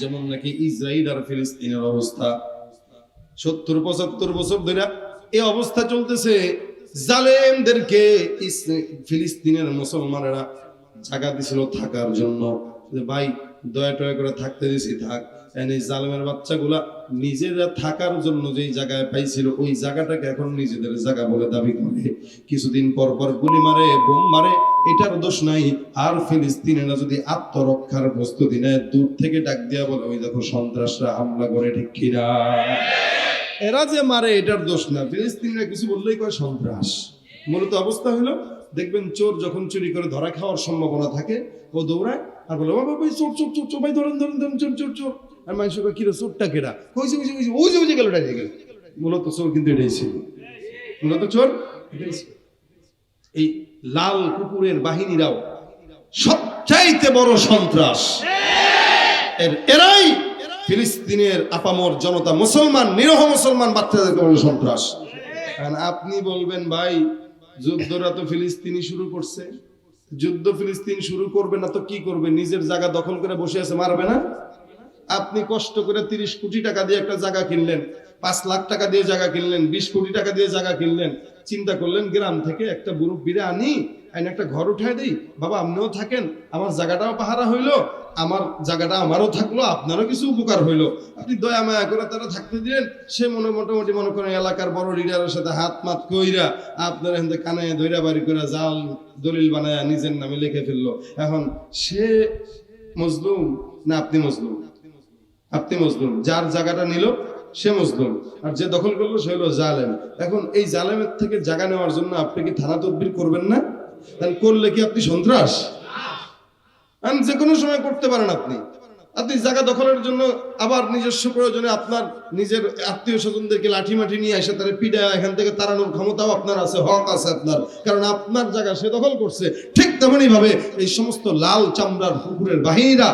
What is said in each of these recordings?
যেমন নাকি ইসরায়েল আর ফিলিস্তিনের অবস্থা 70-75 বছর ধরে এই অবস্থা চলতেছে। জালেমদেরকে ফিলিস্তিনের মুসলমানেরা জায়গা দিছিল থাকার জন্য, যে ভাই দয়া টয়া করে থাকতে দিছি থাক। এই জালেমের বাচ্চাগুলা নিজেরা থাকার জন্য যেই জায়গায় পাইছিল ওই জায়গাটাকে এখন নিজেদের জায়গা বলে দাবি করে। কিছুদিন পর পর গুলি মারে, বোম মারে, এটার দোষ নাই। আর ফিলিস্তিনিরা যদি আত্মরক্ষার প্রস্তুতি নেয়, দূর থেকে ডাক দিয়া বলে ওই দেখো সন্ত্রাসরা হামলা করে, ঠিক কিনা? এরা যে মারে এটার দোষ না, ফিলিস্তিনিরা কিছু বললেই কয় সন্ত্রাস। মূলত অবস্থা হলো, দেখবেন চোর যখন চুরি করে ধরা খাওয়ার সম্ভাবনা থাকে, ও দৌড়ায় আর বলে বাবা ভাই চোর চোর চোর চোর, ভাই ধরেন ধরেন ধরেন, চোর চোর চোর। আর মানুষ কিরে চোরটা কেডা, কইছে কইছে কইছে ওই যে ওই যে গেল ডাইরে গেল। মূলত চোর কিন্তু এটাই ছিল, মূলত চোর এটাই ছিল। এই লাল কুকুরের বাহিনীরাও সবচাইতে বড় সন্ত্রাস। এরাই ফিলিস্তিনের আপামর জনতা, মুসলমান, নিরহ মুসলমান বাচ্চাদেরকে বলে সন্ত্রাস। কারণ আপনি বলবেন ভাই যুদ্ধটা তো ফিলিস্তিনি শুরু করছে, যুদ্ধ ফিলিস্তিন শুরু করবে না তো কি করবে? নিজের জায়গা দখল করে বসে আছে, মারবে না? আপনি কষ্ট করে 30 কোটি টাকা দিয়ে একটা জায়গা কিনলেন, 5 লাখ টাকা দিয়ে জায়গা কিনলেন, 20 কোটি টাকা দিয়ে জায়গা কিনলেন, চিন্তা করলেন গ্রাম থেকে একটা মুরব্বিরে আনি একটা ঘর উঠায় দিই, বাবা আপনিও থাকেন, আমার জায়গাটাও পাহারা হইলো, আমার জায়গাটা আমারও থাকলো, আপনারও কিছু উপকার হইলো। আপনি দয়া মায়া করে তারা থাকতে দিলেন। সে মোটামুটি মনে করেন এলাকার বড় লিডারের সাথে হাত মাত কইরা আপনার এখান থেকে কানে ধৈরা বাড়ি করে জাল দলিল বানায় নিজের নামে লিখে ফেললো। এখন সে মজলুম না আপনি মজলুম? আপনি মজলুম। যার জায়গাটা নিল সে মজলুম, আর যে দখল করলো সে হলো জালেম। এখন এই জালেমের থেকে জায়গা নেওয়ার জন্য আপনি কি থানা তদবির করবেন না? তাহলে করলে কি আপনি সন্ত্রাস? যে কোনো সময় করতে পারেন আপনি। আপনি জায়গা দখলের জন্য আবার নিজস্ব প্রয়োজনে আপনার নিজের আত্মীয় স্বজনদেরকে লাঠি মাঠি নিয়ে এসে তারা পিডা এখান থেকে তাড়ানোর ক্ষমতাও আপনার আছে, হক আছে আপনার, কারণ আপনার জায়গা সে দখল করছে। ঠিক তেমনি ভাবে এই সমস্ত লাল চামড়ার কুকুরের বাহিনীরা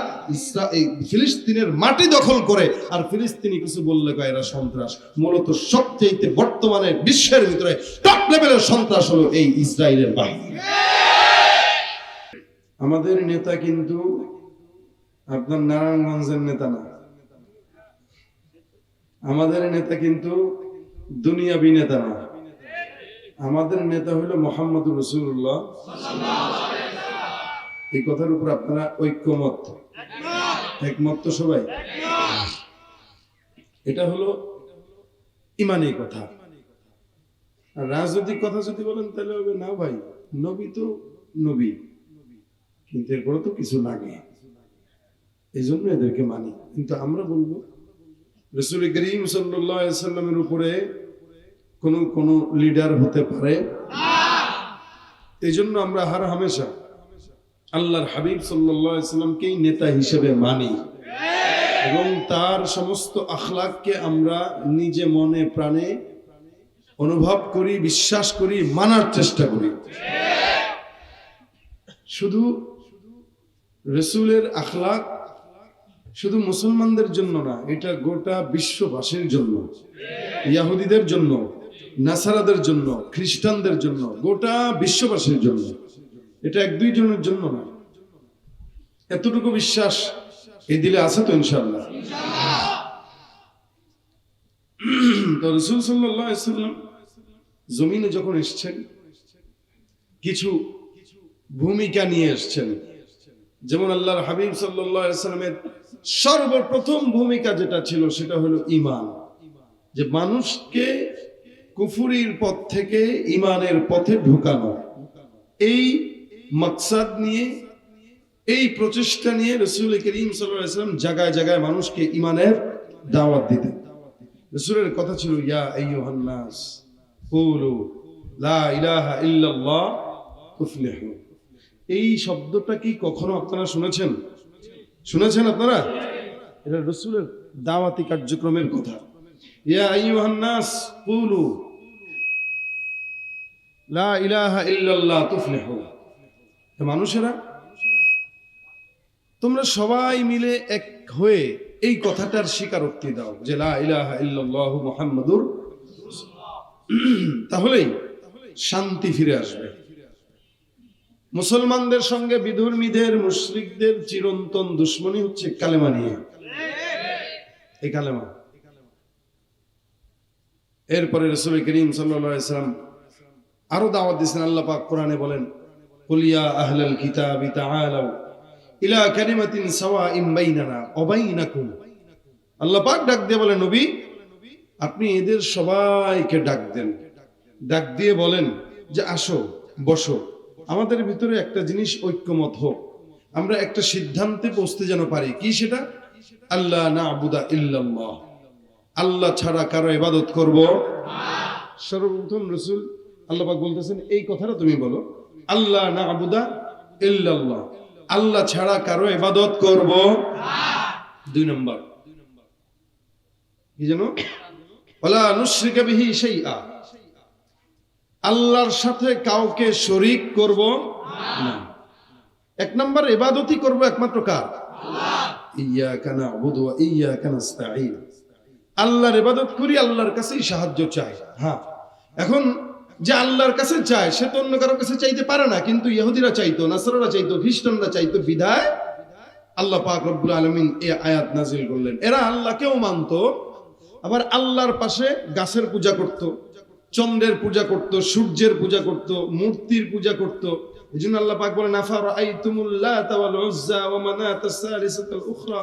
ফিলিস্তিনের মাটি দখল করে, আর ফিলিস্তিনি কিছু বললে কয় এরা সন্ত্রাস। মূলত সবচেয়ে বর্তমানে বিশ্বের ভিতরে টপ লেভেলের সন্ত্রাস হলো এই ইসরায়েলের বাহিনী। আমাদের নেতা কিন্তু আপনার নারায়ণগঞ্জের নেতা না, আমাদের নেতা কিন্তু দুনিয়াবি নেতা না, আমাদের নেতা হলো মুহাম্মদুর রাসূলুল্লাহ। এই কথার উপর আপনারা ঐক্যমত, একমত তো সবাই? এটা হলো ইমানি কথা। আর রাজনৈতিক কথা যদি বলেন তাহলে হবে না ভাই, নবী তো নবী, কিন্তু এরপরে তো কিছু লাগে, এই জন্য এদেরকে মানি। কিন্তু আমরা বলবো রাসূল করিম সাল্লাল্লাহু আলাইহি সাল্লামের উপরে কোন লিডার হতে পারে না। এই জন্য আমরা হর হামেশা আল্লাহর হাবিব সাল্লাল্লাহু আলাইহি সাল্লামকেই নেতা হিসেবে মানি এবং তার সমস্ত আখলাককে আমরা নিজে মনে প্রাণে অনুভব করি, বিশ্বাস করি, মানার চেষ্টা করি। শুধু রাসূলের আখলাক শুধু মুসলমানদের জন্য না, এটা গোটা বিশ্ববাসীর জন্য, ইহুদিদের জন্য, নাসারাদের জন্য, খ্রিস্টানদের জন্য, গোটা বিশ্ববাসীর জন্য। এটা 1-2 জনের জন্য না। এতটুকু বিশ্বাস এই দিলে আছে তো ইনশাআল্লাহ। তো রাসূল সাল্লাল্লাহু আলাইহি সাল্লাম জমিনে যখন এসেছেন কিছু ভূমিকা নিয়ে এসেছেন। যেমন আল্লাহর হাবিব সাল্লাল্লাহু আলাইহি সাল্লামের সর্বপ্রথম ভূমিকা যেটা ছিল সেটা হলো ঈমান, যে মানুষকে কুফরির পথ থেকে ঈমানের পথে ঢোকানো। এই মাকসাদ নিয়ে, এই প্রচেষ্টা নিয়ে রাসূল করিম সাল্লাল্লাহু আলাইহি সাল্লাম জায়গায় জায়গায় মানুষকে ঈমানের দাওয়াত দিতেন। রাসূলের কথা ছিল ইয়া আইয়ুহান নাস কুলু লা ইলাহা ইল্লাল্লাহ তুফলিহু। এই শব্দটা কি কখনো আপনারা শুনেছেন? শুনেছেন আপনারা? এটা রাসূলের দাওয়াতি কার্যক্রমের কথা। ইয়া আইয়ুহান নাস কুলু লা ইলাহা ইল্লাল্লাহ তুফলিহু। মানুষেরা তোমরা সবাই মিলে এক হয়ে এই কথাটার স্বীকারোক্তি দাও যে লা ইলাহা ইল্লাল্লাহ মুহাম্মাদুর রাসূলুল্লাহ। তাহলেই শান্তি ফিরে আসবে। মুসলমানদের সঙ্গে বিধর্মীদের, মুশরিকদের চিরন্তন দুশ্মনী হচ্ছে কালেমা নিয়ে। এই কালেমা। এরপরে রাসূল করিম সাল্লাল্লাহু আলাইহি ওয়াসাল্লাম আরো দাওয়াত দিয়েছেন। আল্লাহ পাক কোরআনে বলেন, কুল ইয়া আহলাল কিতাবি তাআলাউ ইলা কালিমাতিন সাওয়াইন বাইনানা ওয়া বাইনাকুম। আল্লাহ পাক ডাক দিয়ে বলেন, নবী আপনি এদের সবাইকে ডাক দেন, ডাক দিয়ে বলেন যে আসো, বসো, আমাদের ভিতরে একটা জিনিস ঐক্যমত হোক, আমরা একটা সিদ্ধান্তে পৌঁছতে যেন পারি। কি সেটা? আল্লাহ না'বুদা ইল্লাল্লাহ, আল্লাহ ছাড়া কারো ইবাদত করব না। সর্বপ্রথম রাসূল আল্লাহ পাক বলতেছেন এই কথাটা তুমি বলো, আল্লাহ না'বুদা ইল্লাল্লাহ, আল্লাহ ছাড়া কারো ইবাদত করব না। 2 নম্বর কি জানো? ওয়ালা নুশরিকা বিহি শাইআ, আল্লাহর সাথে কাউকে শরীক করব না। 1 নম্বর ইবাদতই করব একমাত্র কার? আল্লাহ। ইয়্যাকা না'বুদু ওয়া ইয়্যাকা নাস্তাঈন, আল্লাহর ইবাদত করি, আল্লাহর কাছেই সাহায্য চাই। হ্যাঁ, এখন যে আল্লাহর কাছে চায় সে তো অন্য কারো কাছে চাইতে পারে না, কিন্তু ইহুদিরা চাইতো, নাসারারা চাইতো, খ্রিস্টানরা চাইতো, বিধায় আল্লাহ পাক রব্বুল আলামিন এই আয়াত নাযিল করলেন। এরা আল্লাহকেও মানতো, আবার আল্লাহর পাশে গাছের পূজা করত, চন্দ্রের পূজা করত, সূর্যের পূজা করত, মূর্তির পূজা করত। এজন্য আল্লাহ পাক বলেন, আফারাআইতুমুল লাতা ওয়াল উজ্জা ওয়া মানাতাস সালিসাতাল উখরা,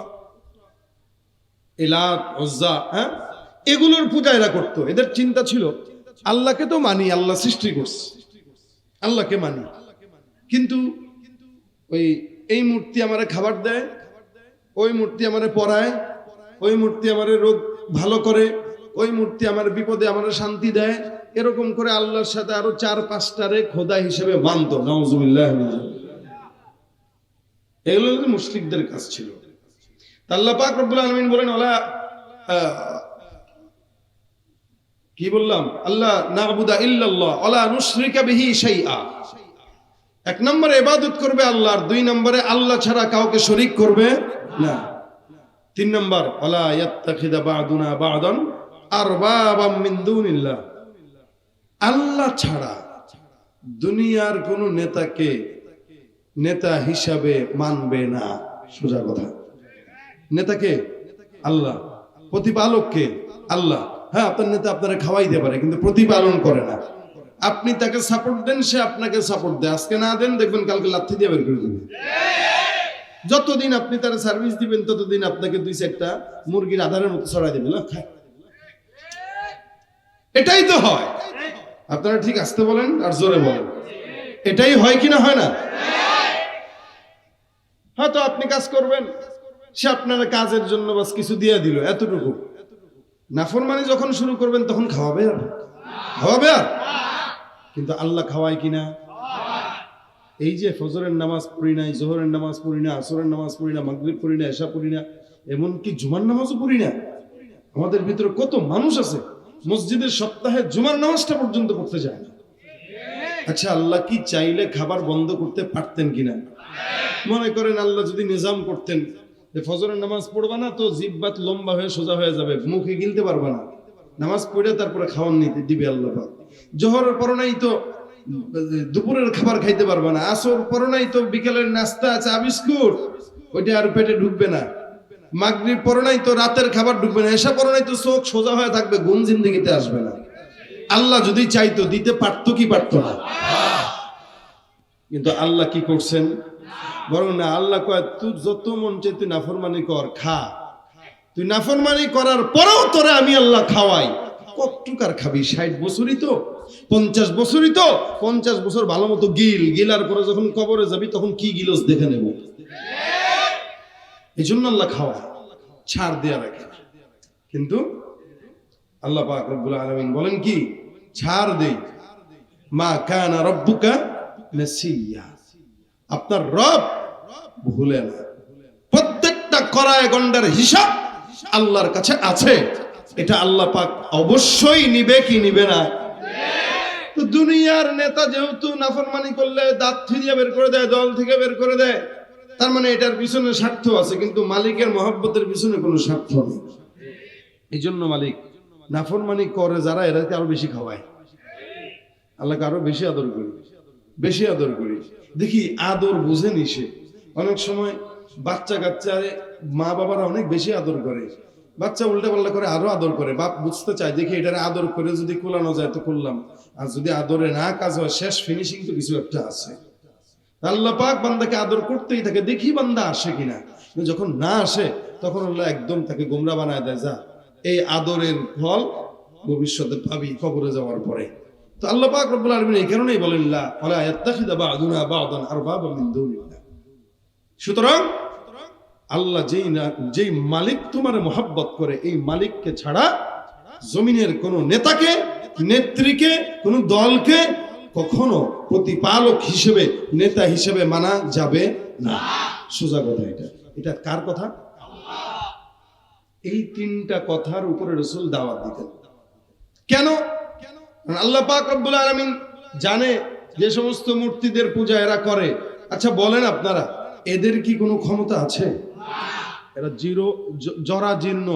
ইলাত, উজ্জা, হ্যাঁ, এগুলোর পূজা এরা করত। এদের চিন্তা ছিল আল্লাহকে তো মানি, আল্লাহ সৃষ্টি করছে, আল্লাহকে মানি, কিন্তু ওই এই মূর্তি আমারে খাবার দেয়, ওই মূর্তি আমারে পড়ায়, ওই মূর্তি আমারে রোগ ভালো করে, ওই মূর্তি আমার বিপদে আমার শান্তি দেয়, এরকম করে আল্লাহর সাথে আরো 4-5টারে খোদা হিসেবে মানত। নাউজুবিল্লাহ। এগুলো মুশরিকদের কাজ ছিল। আল্লাহ পাক রব্বুল আলামিন বলেন, ওলা কি বললাম? আল্লাহ না'বুদা ইল্লাল্লাহ ওয়ালা নুশরিকা বিহি শাইআ। 1 নম্বরে ইবাদত করবে আল্লাহর, 2 নম্বরে আল্লাহ ছাড়া কাউকে শরীক করবে না, 3 নম্বর ওয়ালা ইয়াত্তাখিদা বা'দুনা বা'দান আরবাবাম মিন দুনিল্লাহ, আল্লাহ ছাড়া দুনিয়ার কোন নেতাকে নেতা হিসাবে মানবে না। সোজা কথা, নেতাকে আল্লাহ, প্রতিপালককে আল্লাহ। হ্যাঁ, আপনার নেতা আপনারা খাওয়াইতে পারে, কিন্তু প্রতিপালন করে না। আপনি তাকে সাপোর্ট দেন, সে আপনাকে সাপোর্ট দেয়। আজকে না দেন, দেখবেন কালকে লাথি দিয়ে বের করে দেবে। যতদিন আপনি তার সার্ভিস দিবেন, ততদিন আপনাকে 2-4টা মুরগির আধারের মতো ছড়াই দেবে। এটাই তো হয়। আপনারা ঠিক আসতে বলেন আর জোরে বলেন, এটাই হয় কিনা হয় না? হয়তো আপনি কাজ করবেন, সে আপনার কাজের জন্য বাস কিছু দিয়ে দিল, এতটুকু। নাফরমানি যখন শুরু করবেন তখন খাওয়াবে আর খাওয়াবে আর, কিন্তু আল্লাহ খাওয়ায় কিনা? এই যে ফজরের নামাজ পড়ি না, জোহরের নামাজ পড়ি না, আসরের নামাজ পড়ি না, মাগরিব পড়ি না, এশা পড়ি না, এমনকি জুমার নামাজও পড়ি না। আমাদের ভিতরে কত মানুষ আছে মসজিদের সপ্তাহে জুমার নামাজটা পর্যন্ত পড়তে যায় না। আচ্ছা, আল্লাহ কি চাইলে খাবার বন্ধ করতে পারতেন কিনা? মনে করেন আল্লাহ যদি নিজাম করতেন যে ফজরের নামাজ পড়বা না তো জিহ্বাত লম্বা হয়ে সোজা হয়ে যাবে, মুখে গিলতে পারবা না, নামাজ পড়ে তারপরে খাওয়ান নিতে দিবে আল্লাহ পাক। জোহরের পর নাই তো দুপুরের খাবার খাইতে পারবা না, আসর পর নাই তো বিকেলের নাস্তা, চা বিস্কুট, ওইটা আর পেটে ঢুকবে না। মাগরিব পর নাই তো রাতের খাবার ঢুকবে না, এসা পর নাই তো চোখ সোজা হয়ে থাকবে, ঘুম জিন্দেগিতে আসবে না। আল্লাহ যদি চাইতো দিতে পারতো কি পারতো না? কিন্তু আল্লাহ কি করছেন? বরং না, আল্লাহ কয় তুই যত মন চাই তুই নাফরমানি কর, খা। তুই নাফরমানি করার পরেও তোরে আমি আল্লাহ খাওয়াই। কতটুকার খাবি? 60 বছরই তো, 50 বছরই তো, 50 বছর ভালো মতো গিলার পরে যখন কবরে যাবি তখন কি গিলস দেখে নেব। এই জন্য আল্লাহ খাওয়া, ছাড় দেয়া রাখে। কিন্তু আল্লাহ পাক রব্বুল আলামিন বলেন কি? ছাড় দেই। মা কানা রব্বুকা নাসিয়া, আপনার রব ভুলে না। প্রত্যেকটা কড়ায় গন্ডার হিসাব আল্লাহর কাছে আছে, এটা আল্লাহ পাক অবশ্যই নিবে কি নিবে না? তো দুনিয়ার নেতা যেহেতু নাফরমানি করলে দাঁত থিরিয়ে বের করে দেয়, দল থেকে বের করে দেয়, তার মানে এটার পিছনে স্বার্থ আছে, কিন্তু মালিকের মহব্বতের পিছনে কোনো স্বার্থ নেই। এই জন্য মালিক নাফরমানি করে যারা, এরাকে আরো বেশি খাওয়ায়। আল্লাহকে আরো বেশি আদর করি, বেশি আদর করি। দেখি আদর বুঝেনি সে। অনেক সময় বাচ্চা কাচ্চারে মা বাবারা অনেক বেশি আদর করে, বাচ্চা উল্টা পাল্টা করে আরো আদর করে, বাপ বুঝতে চায় দেখি এটারে আদর করে যদি কোলানো যায় তো করলাম, আর যদি আদরে না কাজ হয় শেষ ফিনিশিং তো কিছু একটা আছে। আল্লাহ পাক বান্দাকে আদর করতেই থাকে, দেখি বান্দা আসে কিনা। যখন না আসে তখন আল্লাহ একদম তাকে গোমরা বানায় দেয়, যা এই আদরের ফল ভবিষ্যতে পাবি কবরে যাওয়ার পরে। তো আল্লাহ পাক রব্বুল আলামিন এই কারণেই বলেন লা ওয়ালা ইয়াত্তাখিযা বা'দুনা বা'দান আরবাবা মিন দুনিল্লাহ। সুতরাং আল্লাহ যেই মালিক তোমার মহব্বত করে, এই মালিককে ছাড়া জমিনের কোন নেতাকে, নেত্রীকে, কোন দলকে কখনো প্রতিপালক হিসেবে, নেতা হিসেবে মানা যাবে না। সোজা কথা এটা। এটা কার কথা? এই তিনটা কথার উপরে রাসূল দাওয়াত দিতেন। কেন? আল্লাহ পাক রব্বুল আলামিন জানে যে সমস্ত মূর্তিদের পূজা এরা করে, আচ্ছা বলেন আপনারা এদের কি কোনো ক্ষমতা আছে? এরা জরাজীর্ণ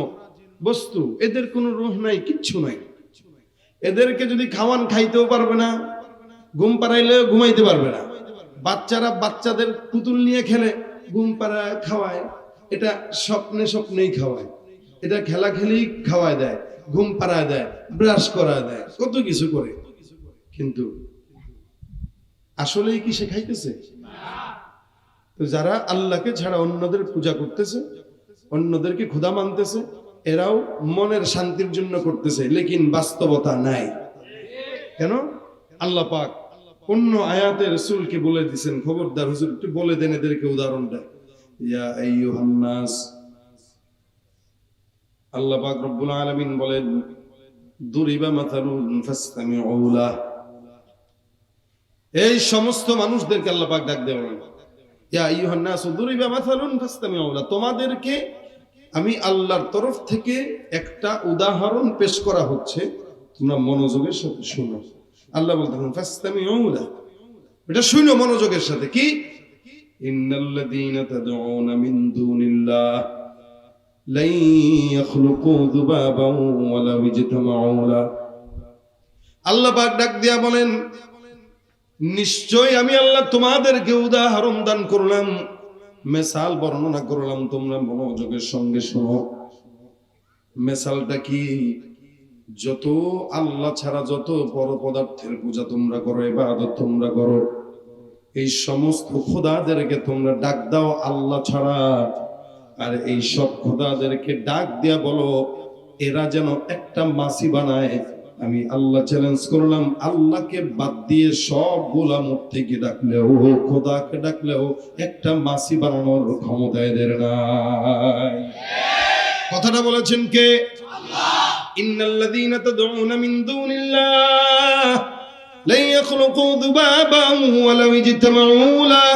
বস্তু, এদের কোনো রূহ নাই, কিচ্ছু নাই। এদেরকে যদি খাওয়ান খাইতেও পারবে না, ঘুম পাড়াইলেও ঘুমাইতে পারবে না। বাচ্চারা বাচ্চাদের পুতুল নিয়ে খেলে, ঘুম পাড়ায় খাওয়ায়, এটা স্বপ্নেই খাওয়ায়, এটা খেলা খেলেই খাওয়ায় দেয়, ঘুম পাড়ায় দেয়, ব্রাশ করায় দেয়, কত কিছু করে। কিন্তু আসলেই কি সে খাইতেছে? তো যারা আল্লাহকে ছাড়া অন্যদের পূজা করতেছে, অন্যদেরকে খোদা মানতেছে, এরাও মনের শান্তির জন্য করতেছে, লেকিন বাস্তবতা নাই। কেন? আল্লাহ পাক অন্য আয়াতে রাসূলকে বলে দিয়েছেন, খবরদার হুজুর একটু বলে দেন এদেরকে উদাহরণটা। ইয়া আইয়ুহান নাস, আল্লাহ পাক রব্বুল আলামিন বলেন দুরিবা মাসালুন ফাসতামিউ লাহ। এই সমস্ত মানুষদেরকে আল্লাহ পাক ডাক দেন, ইয়া আইয়ুহান নাস দুরিবা মাসালুন ফাসতামিউ লাহ, তোমাদেরকে আমি আল্লাহর তরফ থেকে একটা উদাহরণ পেশ করা হচ্ছে, তোমরা মনোযোগের সাথে শোনো। আল্লাহ বলতেন ফাসতামিউ লাহ, এটা শুনো মনোযোগের সাথে। কি? ইন্নাল্লাযীনা তাদউনা মিন দুনিল্লাহ লাই ইয়াখলুকু যুবাবান ওয়ালা ইজতামাউ লাহ। আল্লাহ পাক ডাক দিয়া বলেন, নিশ্চয় আমি আল্লাহ তোমাদেরকে উদাহরণ দান করলাম, মেসাল বর্ণনা করলাম, তোমরা মনোযোগের সঙ্গে শোনো। মেসালটা কি? যত আল্লাহ ছাড়া যত বড় পদার্থের পূজা তোমরা করো, ইবাদত তোমরা করো, এই সমস্ত খোদাদেরকে তোমরা ডাক দাও আল্লাহ ছাড়া, আর এই সব খোদাদেরকে ডাক দিয়া বলো এরা যেন একটা মাছি বানায়। আমি আল্লাহ চ্যালেঞ্জ করলাম, আল্লাহকে বাদ দিয়ে সবগুলা মূর্তিকে ডাকলেও, খোদাকে ডাকলেও একটা মাছি বানানোর ক্ষমতা এদের নাই। কথাটা বলেছেন কে? আল্লাহ। ইন্নাল্লাযীনা তাদউনা মিন দুনিল্লাহ লা ইয়াখলুকু যুবাবান ওয়ালাউ ইজতামাউ লাহ।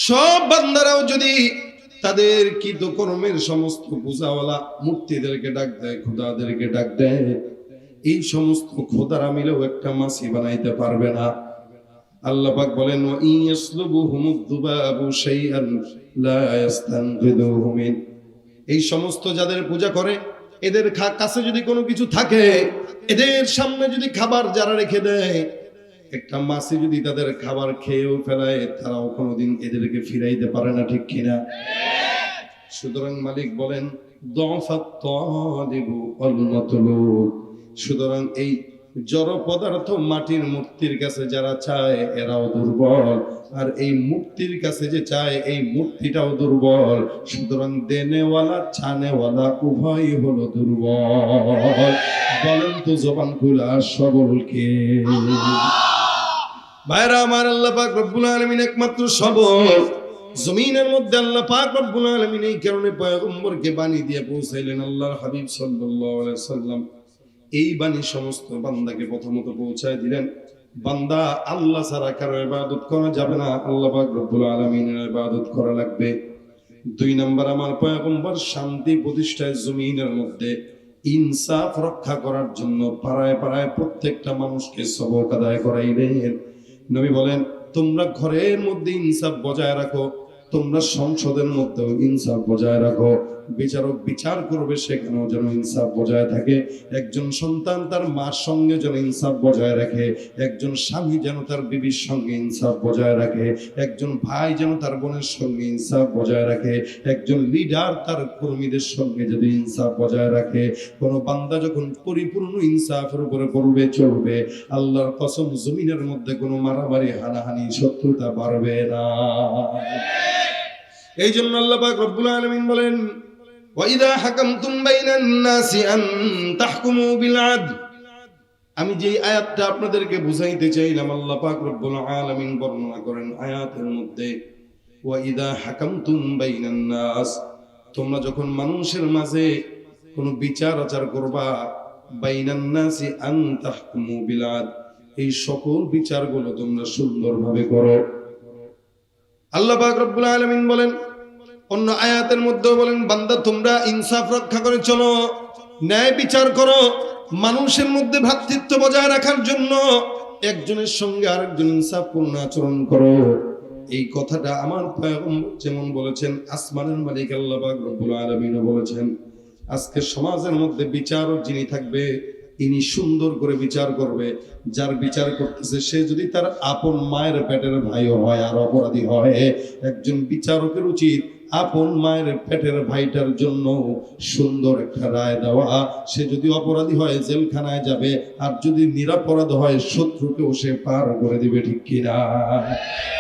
সব বান্দারাও যদি তাদের কৃতকর্মের সমস্ত পূজাওয়ালা মূর্তিদেরকে ডাক দেয়, খোদাদেরকে ডাক দেয়, এই সমস্ত খোদারা মিলেও একটা মাছি বানাইতে পারবে না। আল্লাহ পাক বলেন ওয়া ইয়াসলুবুহুমুদ যুবাবু শাইআন লা ইস্তানফিদুহু মিন। এই সমস্ত যাদের পূজা করে এদের কাছে যদি কোনো কিছু থাকে, এদের সামনে যদি খাবার যারা রেখে দেয়, একটা মাছি যদি তাদের খাবার খেয়েও ফেলায়, তারাও কোনোদিন এদেরকে ফিরাইতে পারে না, ঠিক কিনা? সুতরাং মালিক বলেন দুআফাত তালিবু ওয়াল মাতলুব। সুতরাং এই জড় পদার্থ মাটির মূর্তির কাছে যারা চায় এরাও দুর্বল, আর এই মূর্তির কাছে যে চায় এই মূর্তিটাও দুর্বল। সুতরাং দেনেওয়ালা ছানেওয়ালা উভয়ই হলো দুর্বল। বলেন তো জবান খুলা সবল কে? ভাইরা আমার, আল্লাহ পাক রব্বুল আলামিন একমাত্র সবল। জমিনের মধ্যে আল্লাহ পাক রব্বুল আলামিন এই কারণে পয়গম্বরকে বাণী দিয়ে পৌঁছাইলেন, আল্লাহর হাবিব সাল্লাল্লাহু আলাইহি সাল্লাম এই বাণী সমস্ত বান্দাকে প্রথমত পৌঁছায় দিলেন। বান্দা আল্লাহ ছাড়া কারো ইবাদত করা যাবে না, আল্লাহ পাক রব্বুল আলামিনের ইবাদত করা লাগবে। 2 নাম্বার, আমার পয়গম্বর শান্তি প্রতিষ্ঠায় জমিনের মধ্যে ইনসাফ রক্ষা করার জন্য পাড়ায় পাড়ায় প্রত্যেকটা মানুষকে সবক আদায় করাইলেন। নবী বলেন তোমরা ঘরের মধ্যে ইনসাফ বজায় রাখো, তোমরা সংসদের মধ্যেও ইনসাফ বজায় রাখো, বিচারক বিচার করবে সেখানেও যেন ইনসাফ বজায় থাকে। একজন সন্তান তার মার সঙ্গে যেন ইনসাফ বজায় রাখে, একজন স্বামী যেন তার বিবির সঙ্গে ইনসাফ বজায় রাখে, একজন ভাই যেন তার বোনের সঙ্গে ইনসাফ বজায় রাখে, একজন লিডার তার কর্মীদের সঙ্গে যদি ইনসাফ বজায় রাখে। কোন বান্দা যখন পরিপূর্ণ ইনসাফের উপরে পড়বে চলবে, আল্লাহর কসম জমিনের মধ্যে কোনো মারামারি হানাহানি শত্রুতা বাড়বে না। এই জন্য আল্লাহ পাক রব্বুল আলামিন বলেন, ওয়াইদা হাকামতুম বাইনান নাসি আন তাহকুমু বিল আদল। আমি যে আয়াতটা আপনাদেরকে বুঝাইতে চাইলাম, আল্লাহ পাক রব্বুল আলামিন বর্ণনা করেন আয়াতের মধ্যে, ওয়াইদা হাকামতুম বাইনান নাস, তোমরা যখন মানুষের মাঝে কোনো বিচার আচার করবা, বাইনান নাসি আন তাহকুমু বিল আদল, এই সকল বিচারগুলো তোমরা সুন্দরভাবে করো। আল্লাহ পাক রব্বুল আলামিন বলেন অন্য আয়াতের মধ্যে, বলেন বান্দা তোমরা ইনসাফ রক্ষা করে চলো, ন্যায় বিচার করো, মানুষের মধ্যে ভ্রাতৃত্ব বজায় রাখার জন্য একজনের সঙ্গে আরেকজন ইনসাফপূর্ণ আচরণ করো। এই কথাটা আমার পয়গম্বর যেমন বলেছেন, আসমানের মালিক আল্লাহ পাক রব্বুল আলামিনও বলেছেন। আজকে সমাজের মধ্যে বিচারক যিনি থাকবে, ইনি সুন্দর করে বিচার করবে। যার বিচার করতেছে সে যদি তার আপন মায়ের পেটের ভাইও হয় আর অপরাধী হয়, একজন বিচারকের উচিত আপন মায়ের পেটের ভাইটার জন্য সুন্দর একটা রায় দেওয়া। সে যদি অপরাধী হয় জেলখানায় যাবে, আর যদি নিরপরাধ হয় শত্রুকেও সে পার করে দিবে, ঠিক কিনা?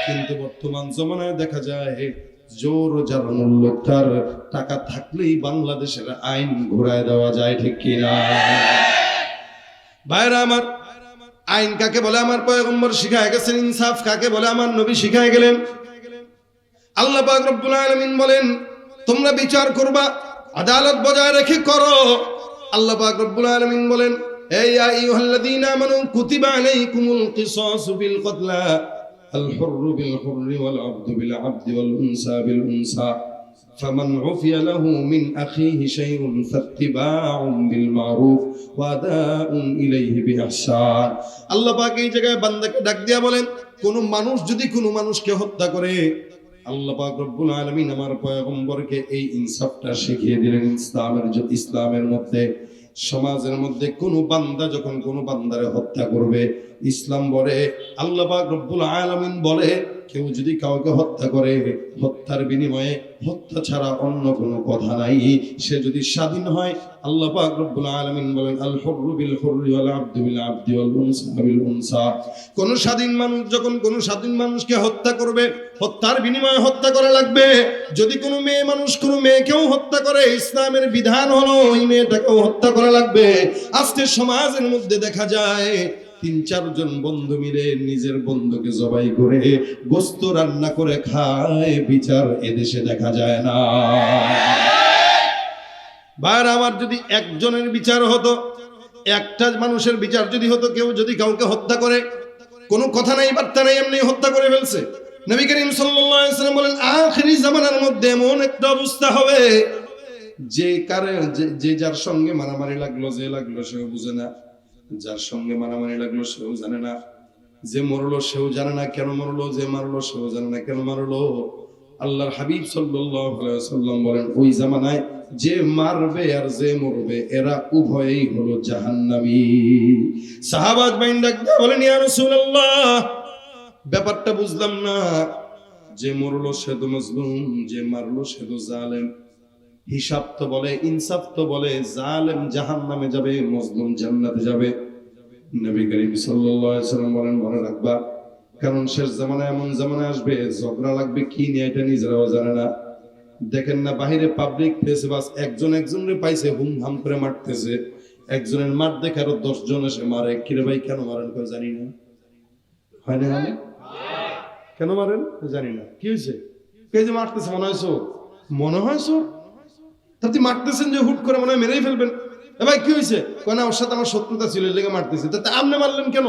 কিন্তু বর্তমান জমানায় দেখা যায় জোর যার মূল্য তার টাকা থাকলেই বাংলাদেশের আইন ঘুরায় দেওয়া যায়, ঠিক কিনা? ভাইরা আমার, আইন কাকে বলে আমার পয়গম্বর শিখায় গেছেন, ইনসাফ কাকে বলে আমার নবী শিখায় গেলেন। আল্লাহ পাক রব্বুল আলামিন বলেন তোমরা বিচার করবা, আদালত বজায় রেখে করো। আল্লাহ পাক রব্বুল আলামিন বলেন, ইয়া আইয়ুহাল্লাযীনা আমানু কুতিবা আলাইকুমুল কিসাসু বিল কতলা, আল হুররু বিল হুররি ওয়াল আবদু বিল আবদি ওয়াল উনসা বিল উনসা, ফামান উফিয়া লাহু মিন আখিহি শাইউন ফাত্তিবাউন বিল মারুফ ওয়া আদাউন ইলাইহি বিইহসান। আল্লাহ পাক এই জায়গায় বান্দাকে ডাক দিয়া বলেন, কোন মানুষ যদি কোন মানুষকে হত্যা করে, আল্লাহ পাক রব্বুল আলামিন আমার পয়গম্বরকে এই ইনসাফটা শিখিয়ে দিলেন। ইসলামের মধ্যে, সমাজের মধ্যে কোন বান্দা যখন কোন বান্দারে হত্যা করবে, ইসলাম বলে, আল্লাহ পাক রব্বুল আলামিন বলে, কেউ যদি কাউকে হত্যা করে, হত্যার বিনিময়ে হত্যা ছাড়া অন্য কোনো কথা নাই। সে যদি স্বাধীন হয়, আল্লাহ পাক রব্বুল আলামিন বলেন, আল হুররু বিল হুররি ওয়াল আবদু বিল আবদি ওয়াল উনসা বিল উনসা। কোন স্বাধীন মানুষ যখন কোন স্বাধীন মানুষকে হত্যা করবে, হত্যার বিনিময়ে হত্যা করা লাগবে। যদি কোনো মেয়ে মানুষ কোনো মেয়েকেও হত্যা করে, ইসলামের বিধান হলো ওই মেয়েটাকেও হত্যা করা লাগবে। আজকে সমাজের মধ্যে দেখা যায় ৩-৪ জন বন্ধু মিলে নিজের বন্ধুকে জবাই করে গোশত রান্না করে খায়, বিচার এদেশে দেখা যায় না। ভাইরা আমার, যদি একজনের বিচার হতো, একটা মানুষের বিচার যদি হতো, কেউ যদি কাউকে হত্যা করে, কোনো কথা নাই বার্তা নাই, এমনি হত্যা করে ফেলছে, নবী করিম সাল্লাল্লাহু আলাইহি ওয়াসাল্লাম বলেন আখিরি জামানার মধ্যে এমন একটা অবস্থা হবে যে যার সঙ্গে মারামারি লাগলো, যে লাগলো সেও বুঝে না, যার সঙ্গে মারামারি লাগলো সেও জানে না, যে মরলো সেও জানে না কেন মরলো, যে মারলো সেও জানে না কেন মারলো। আল্লাহর হাবিব সাল্লাল্লাহু আলাইহি ওয়াসাল্লাম বলেন, ওই জামানায় যে মারবে আর যে মরবে এরা উভয়েই হলো জাহান্নামী। সাহাবাজ বাইন ডাক দিয়ে বলেন, ইয়া রাসূলুল্লাহ, ব্যাপারটা বুঝলাম না, যে মরলো সে তো মজলুম, যে মারলো সে তো জালেম। হিসাব তো বলে, ইনসাফ তো বলে, জালেম জাহান্নামে যাবে, মজলুম জান্নাতে যাবে। নবী করিম সাল্লাল্লাহু আলাইহি ওয়াসাল্লাম বলেন, মনে রাখবা, কারণ শেষ জামানায় এমন জামানা আসবে ঝগড়া লাগবে কি নিয়ে এটা নিজেরাও জানে না। দেখেন না বাহিরে পাবলিক প্লেসে বাস একজন একজনের পাইছে হুম হাম করে মারতেছে, একজনের মার দেখে আরো 10 জন এসে মারে। কিরে ভাই কেন মারেন? কেউ জানি না। হয় না? কেন মারেন জানি না। কি হয়েছে? কে যে মারতেছে? মনে হয় চোর। তাতে মারতেছেন যে হুট করে মনে হয় মেরেই ফেলবেন। এ ভাই কি হয়েছে? না ওর সাথে আমার শত্রুতা ছিল, লেগে মারতেছে। তাতে আপনি মারলেন কেন?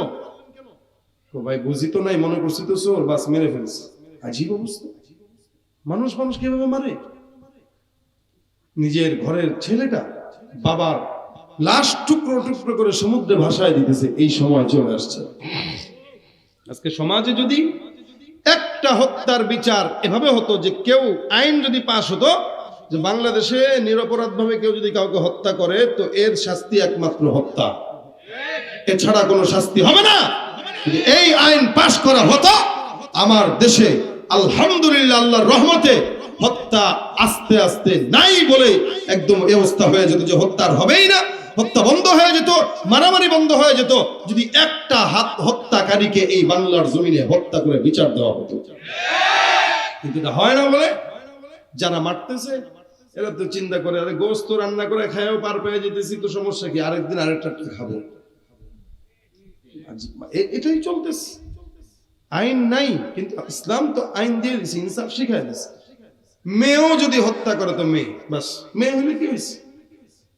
ভাই বুঝি তো নাই, মনে করছি তো চোর, বাস মেরে ফেলছে। আজীব অবস্থা। মানুষ কিভাবে মারে? নিজের ঘরের ছেলেটা বাবার লাশ টুকরো টুকরো করে সমুদ্রে ভাসায় দিতেছে। এই সময় চলে আসছে। আজকে সমাজে যদি একটা হত্যার বিচার এভাবে হতো যে কেউ আইন যদি পাশ হতো, যে বাংলাদেশে নিরপরাধ ভাবে কেউ যদি কাউকে হত্যা করে তো এর শাস্তি একমাত্র হত্যা, এছাড়া কোনো শাস্তি হবে না। যদি এই আইন পাশ করা হতো আমার দেশে আলহামদুলিল্লাহ আল্লাহর রহমতে হত্যা আস্তে আস্তে নাই বলে একদম ব্যবস্থা হয়ে যেত যে হত্যার হবেই না, হত্যা বন্ধ হয়ে যেত, মারামারি বন্ধ হয়ে যেত যদি একটা হত্যাকারীকে এই বাংলার জমিনে হত্যা করে বিচার দেওয়া হতো। কিন্তু এটা হয় না বলে যারা মারতেছে এরা তো চিন্তা করে আরে গোশত রান্না করে খায়ও পার পেয়ে যেতেছি তো সমস্যা কি, আরেকদিন আরেকটা খাবো, এটাই চলতেছে। আইন নাই, কিন্তু ইসলাম তো আইন দিয়ে দিছে, ইনসাফ শিখাই দিছে। মেয়েও যদি হত্যা করে তো মেয়ে, বাস মেয়ে হলে কি হয়েছে,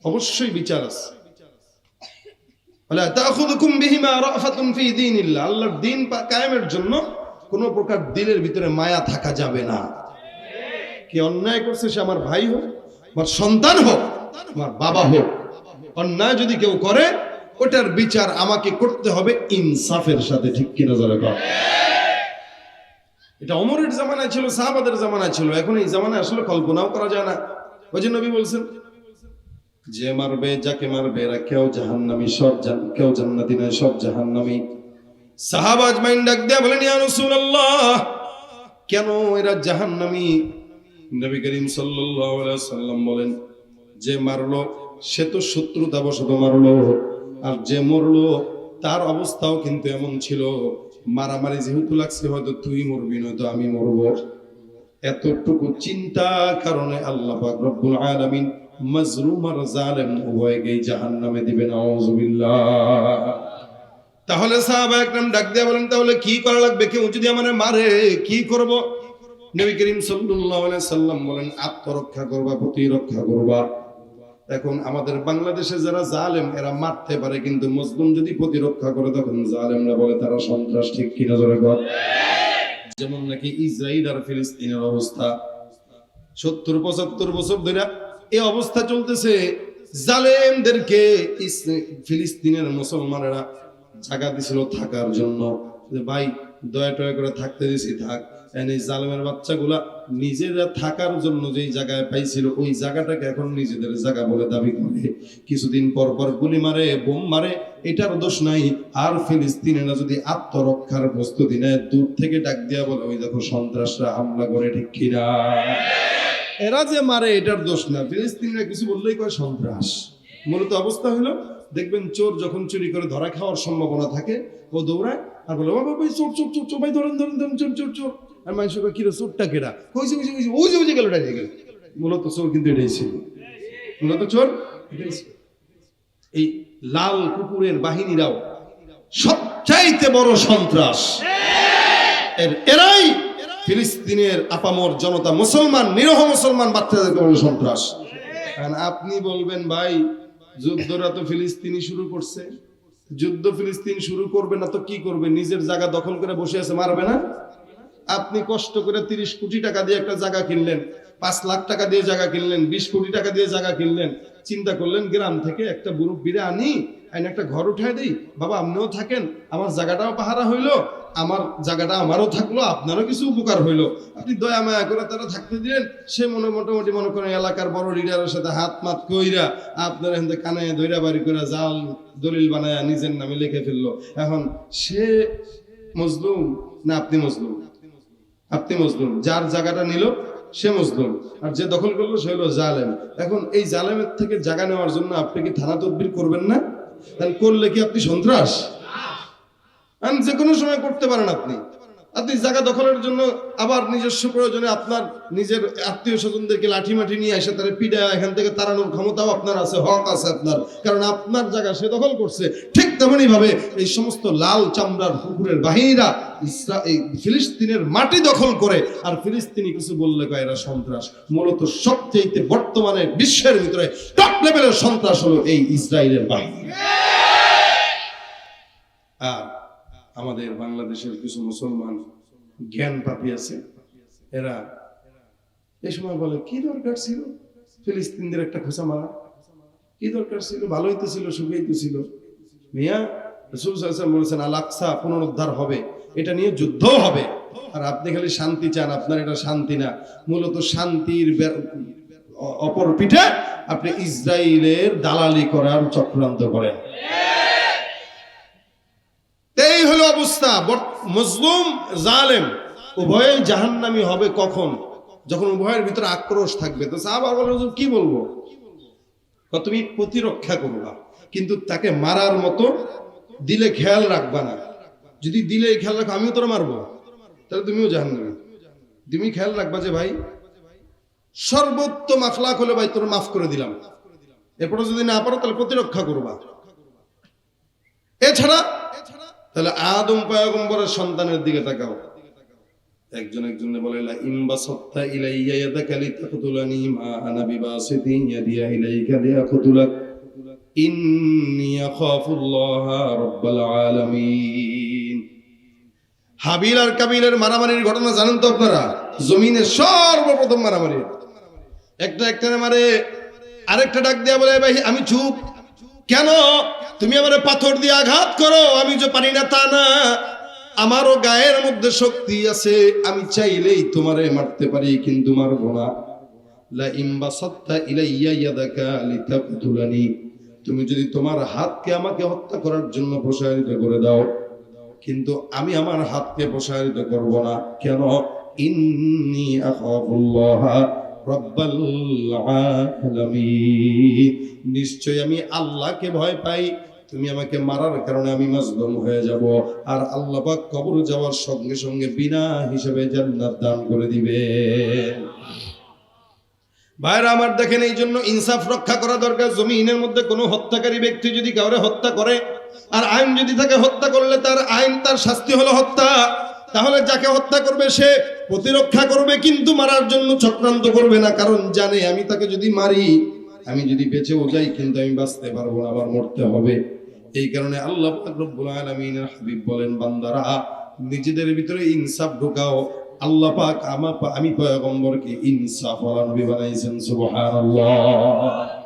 অবশ্যই বিচার আছে। আল্লাহর দ্বীন কায়েমের জন্য কোন প্রকার দিলের ভিতরে মায়া থাকা যাবে না। কি অন্যায় করছে সে আমার ভাই হোক, আমার সন্তান হোক, আমার বাবা হোক, অন্যায় যদি কেউ করে ওটার বিচার আমাকে করতে হবে ইনসাফের সাথে, ঠিক কিনা যারা কর। এটা ওমরের জামানায় ছিল, সাহাবাদের জামানায় ছিল, এখন এই জামানায় আসলে কল্পনাও করা যায় না। ওই যে নবী বলছেন যে মারবে যাকে মারবে এরা কেউ জাহান্নামী, সব কেউ জান্নাতি নয়, সব জাহান্নামী। সাহাবা আজমাইন ডাক দেয়া বলেন ইয়া রাসূলুল্লাহ কেন এরা জাহান্নামী? নবী করিম সাল্লাল্লাহু আলাইহি সাল্লাম বলেন যে মারলো সে তো শত্রুতাবশত মারলো, আর যে মরলো তার অবস্থাও কিন্তু এমন ছিল মারামারি যেহেতু লাগছে হয়তো তুই মরবি নয়তো আমি মরবো, এতটুকু চিন্তা কারণে আল্লাহ পাক রব্বুল আলামিন মাজলুম আর জালেম উভয়কেই জাহান্নামে দিবেন। আউযুবিল্লাহ। তাহলে সাহাবা একরাম ডাক দিয়ে বলেন তাহলে কি করা লাগবে, কেউ যদি আমারে মারে কি করব? নবী করিম সাল্লাল্লাহু আলাইহি সাল্লাম বলেন আত্মরক্ষা করবা, প্রতিরক্ষা করবা। এখন আমাদের বাংলাদেশে যারা জালেম এরা মারতে পারে, কিন্তু মুসলিম যদি প্রতিরক্ষা করে তখন জালেমরা বলে তারা সন্ত্রাস, ঠিক কিনা জোরে বল। যেমন নাকি ইসরাইল আর ফিলিস্তিনের অবস্থা 70-75 বছর ধরে এই অবস্থা চলতেছে। জালেমদেরকে ফিলিস্তিনের মুসলমানেরা জায়গা দিছিল থাকার জন্য, ভাই দয়া টয়া করে থাকতে দিছি থাক। এই জালেমের বাচ্চাগুলা নিজেরা থাকার জন্য যেই জায়গায় পাইছিল ওই জায়গাটাকে এখন নিজেদের জায়গা বলে দাবি করে, কিছুদিন পর পর গুলি মারে, বোম মারে, এটার দোষ নাই। আর ফিলিস্তিনিরা যদি আত্মরক্ষার প্রস্তুতি নেয় দূর থেকে ডাক দিয়া বলে ওই দেখো সন্ত্রাসরা হামলা করে, ঠিক কিনা? এরা যে মারে এটার দোষ না, ফিলিস্তিনিরা কিছু বললেই কয় সন্ত্রাস। মূলত অবস্থা হলো দেখবেন চোর যখন চুরি করে ধরা খাওয়ার সম্ভাবনা থাকে ও দৌড়ায় আর বলে বাবা ভাই চোর চোর চোর চোর, ভাই ধরেন ধরেন ধরেন চোর চোর চোর। আর মানুষ কিরা চোরটা কেরা কইছে কইছে কইছে ওই যে ওই যে গেল ডাইরে গেল। মূলত চোর কিন্তু এটাই ছিল, মূলত চোর এটাই ছিল। এই লাল কুকুরের বাহিনীরাও সবচাইতে বড় সন্ত্রাস, এরাই ফিলিস্তিনের আপামর জনতা, মুসলমান, নিরহ মুসলমান বাচ্চাদেরকে বড় সন্ত্রাস। কারণ আপনি বলবেন ভাই যুদ্ধটা তো ফিলিস্তিনি শুরু করছে, যুদ্ধ ফিলিস্তিন শুরু করবে না তো কি করবে? নিজের জায়গা দখল করে বসে আছে, মারবে না? আপনি কষ্ট করে 30 কোটি টাকা দিয়ে একটা জায়গা কিনলেন, 5 লাখ টাকা দিয়ে জায়গা কিনলেন, 20 কোটি টাকা দিয়ে জায়গা কিনলেন, চিন্তা করলেন গ্রাম থেকে একটা মুরব্বিরে আনি আইন একটা ঘর উঠায় দিই, বাবা আপনিও থাকেন, আমার জায়গাটাও পাহারা হইলো, আমার জায়গাটা আমারও থাকলো, আপনারও কিছু উপকার হইলো। আপনি দয়া মায়া করে তারা থাকতে দিলেন। সে মোটামুটি মনে করেন এলাকার বড় লিডারের সাথে হাত মাত কইরা আপনার এখান থেকে কানে ধৈরা বাড়ি করে জাল দলিল বানায় নিজের নামে লিখে ফেললো। এখন সে মজলুম না আপনি মজলুম? আপনি মজলুম। যার জায়গাটা নিল সে মজলুম, আর যে দখল করলো সে হলো জালেম। এখন এই জালেমের থেকে জায়গা নেওয়ার জন্য আপনি কি থানা তদবির করবেন না? তাহলে করলে কি আপনি সন্ত্রাস? যে কোনো সময় করতে পারেন আপনি জায়গা দখলের জন্য, আবার নিজস্ব প্রয়োজনে আপনার নিজের আত্মীয় স্বজনদেরকে লাঠি মাঠি নিয়ে এসে তারা পিডা এখান থেকে তাড়ানোর ক্ষমতাও আপনার আছে, হক আছে আপনার, কারণ আপনার জায়গা সে দখল করছে। ঠিক তেমনি ভাবে এই সমস্ত লাল চামড়ার কুকুরের বাহিনীরা ফিলিস্তিনের মাটি দখল করে, আর ফিলিস্তিনি কিছু বললে কয় এরা সন্ত্রাস। মূলত সবচেয়ে বর্তমানে বিশ্বের ভিতরে টপ লেভেলের সন্ত্রাস হলো এই ইসরায়েলের বাহিনী। আর আমাদের বাংলাদেশের কিছু মুসলমান জ্ঞান পাপী আছে, এরা এই সময় বলে কি দরকার ছিল ফিলিস্তিনদের একটা খোঁচা মারা, কি দরকার ছিল, ভালোই তো ছিল, সুখেই তো ছিল। মিয়া রাসূল সাল্লাল্লাহু আলাইহি ওয়াসাল্লাম বলেছেন আল আকসা পুনরুদ্ধার হবে, এটা নিয়ে যুদ্ধও হবে, আর আপনি খালি শান্তি চান, আপনার এটা শান্তি না। মূলত শান্তির অপর পিঠে আপনি ইসরায়েলের দালালি করার চক্রান্ত করেন। এই হলো অবস্থা। মজলুম জালেম উভয় জাহান্নামী হবে কখন? যখন উভয়ের ভিতরে আক্রোশ থাকবে। তো সাহাবা বলেন, হুজুর কি বলবো? তুমি প্রতিরক্ষা করবা, কিন্তু তাকে মারার মতো দিলে খেয়াল রাখবা না। যদি দিলে খেয়াল রাখো আমিও তোরা মারবো, তাহলে তুমিও জাহান্নামী। তুমি খেয়াল রাখবা যে ভাই সর্বোত্তম আখলাক হলে ভাই তোর মাফ করে দিলাম, এরপরে যদি না পারো তাহলে প্রতিরক্ষা করবা। এছাড়া তাহলে আদম পয়গম্বরের সন্তানের দিকে তাকাও। একজন একজনে বলে লা ইনবাসাত্তা ইলাইয়া ইয়াদাকা লিতাকতুলানি মা আনা বিবাসিতিন ইয়াদিয়া ইলাইকা লিয়াকতুলাক ইন্নী আখাফুল্লাহা রাব্বাল আলামিন। হাবিল আর কাবিলের মারামারির ঘটনা জানেন তো আপনারা? জমিনে সর্বপ্রথম মারামারি, একটারে মারে, আরেকটা ডাক দেয়া বলে ভাই আমি চুপ। কেন? তুমি আমারে পাথর দিয়ে আঘাত করো, আমি যে পারি না তা না, আমারও গায়ের মধ্যে শক্তি আছে, আমি চাইলেই তোমারে মারতে পারি কিন্তু মারবো না। লা ইনবাসাত্তা ইলাইয়া ইয়াদাকা লিতাকতুলানি, তুমি যদি তোমার হাতকে আমাকে হত্যা করার জন্য প্রসারিত করে দাও, কিন্তু আমি আমার হাতকে প্রসারিত করব না। কেন? ইন্নী আখাফুল্লাহা রাব্বাল আলামিন, নিশ্চয় আমি আল্লাহকে ভয় পাই। তুমি আমাকে মারার কারণে আমি মাজলুম হয়ে যাব, আর আল্লাহ পাক কবর যাওয়ার সঙ্গে সঙ্গে বিনা হিসেবে জান্নাত দান করে দিবে। ভাইরা আমার দেখেন, এই জন্য ইনসাফ রক্ষা করা দরকার। জমিনের মধ্যে কোনো হত্যাকারী ব্যক্তি যদি কাউরে হত্যা করে, আর আইন যদি তাকে হত্যা করলে তার আইন, তার শাস্তি হলো হত্যা, তাহলে যাকে হত্যা করবে সে প্রতিরক্ষা করবে, কিন্তু মারার জন্য চক্রান্ত করবে না। কারণ জানে আমি তাকে যদি মারি, আমি যদি বেঁচেও যাই কিন্তু আমি বাঁচতে পারবো না, আবার মরতে হবে। এই কারণে আল্লাহ পাক রব্বুল আলামিনের হাবিব বলেন, বান্দারা নিজেদের ভিতরে ইনসাফ ঢোকাও। আল্লাহ পাক আমি পয়গম্বরকে ইনসাফ ওয়ালা নবী বানাইছেন। সুবহানাল্লাহ।